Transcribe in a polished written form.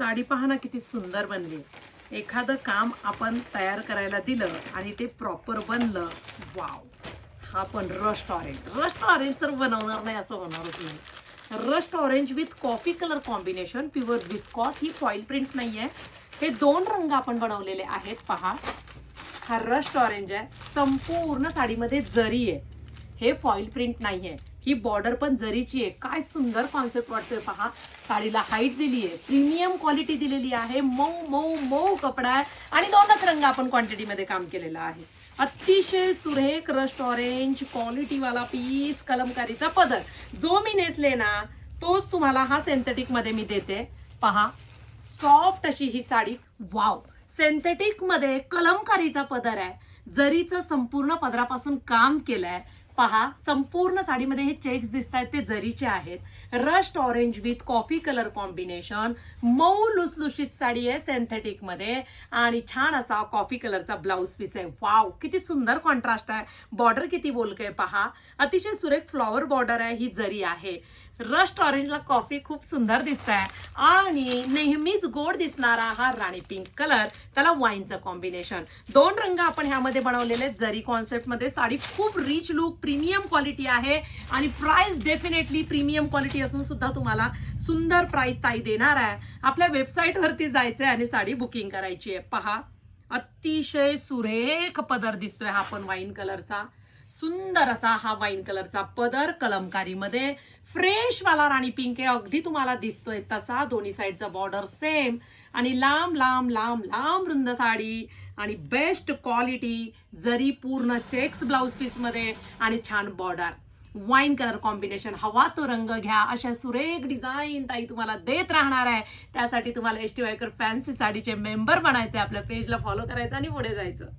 साडी पहा ना किती सुंदर बनली. एखादं काम आपण तयार करायला दिलं आणि ते प्रॉपर बनलं. वाव, हा पण रस्ट ऑरेंज तर बनवणार नाही असं होणारच नाही. Rust orange with coffee colour combination, pure viscous. He foil print नाहीये, हे 2 रंग आपण बनवलेले आहेत. पहा, हा रस्ट ऑरेंज आहे, संपूर्ण साडीमध्ये जरी आहे. हे फॉईल प्रिंट नाहीये, ही बॉर्डर पण जरीची आहे. काय सुंदर कॉन्सेप्ट वाटतोय पहा. साडीला हाईट दिली आहे, प्रीमियम क्वालिटी दिलेली आहे, मऊ मऊ मऊ कपडा आहे आणि 2च रंग आपण क्वांटिटीमध्ये काम केलेलं आहे. अतिशय सुरेख रस्ट ऑरेंज क्वालिटीवाला पीस, कलमकारीचा पदर. जो मी नेसले ना तोच तुम्हाला हा सिंथेटिक मध्ये मी देते. पहा, सॉफ्ट अशी ही साडी. वाव, सिंथेटिक मध्ये कलमकारीचा पदर आहे, जरीचं संपूर्ण पदरापासून काम केलंय. पहा, संपूर्ण साडीमध्ये हे चेक्स दिसत आहेत ते जरीचे आहेत. Rust orange with coffee colour combination, मऊ लुसलुशीत साडी आहे सिंथेटिक मध्ये आणि छान असा कॉफी कलरचा ब्लाउज पीस आहे. वाव, किती सुंदर कॉन्ट्रास्ट आहे. बॉर्डर किती बोलके पहा, अतिशय सुरेख फ्लॉवर बॉर्डर आहे. ही जरी आहे. रस्ट ऑरेंजला कॉफी खूप सुंदर दिसत आहे आणि नेहमीच गोड दिसणारा हा राणी पिंक कलर, त्याला वाईनचं कॉम्बिनेशन. 2 रंग आपण ह्यामध्ये बनवलेले आहेत जरी कॉन्सेप्ट मध्ये. साडी खूप रिच लुक, प्रीमियम क्वालिटी आहे आणि प्राइस डेफिनेटली प्रीमियम क्वालिटी असून सुद्धा तुम्हाला सुंदर प्राइस ताई देणार आहे. आपल्या वेबसाईट वरती जायचंय आणि साडी बुकिंग करायची आहे. पहा, अतिशय सुरेख पदर दिसतोय हा पण वाईन कलरचा. सुंदर असा हा वाईन कलरचा पदर कलमकारीमध्ये. फ्रेश वाला राणी पिंक आहे, अगदी तुम्हाला दिसतोय तसा. दोन्ही साईडचा बॉर्डर सेम आणि लांब लांब लांब लांब रुंद साडी आणि बेस्ट क्वालिटी जरी पूर्ण चेक्स ब्लाउज पीस मध्ये आणि छान बॉर्डर. वाईन कलर कॉम्बिनेशन, हवा तो रंग घ्या. अशा सुरेख डिझाईन ताई तुम्हाला देत राहणार आहे. त्यासाठी तुम्हाला ST वायकर फॅन्सी साडीचे मेंबर बनायचे, आपल्या पेजला फॉलो करायचं आणि पुढे जायचं.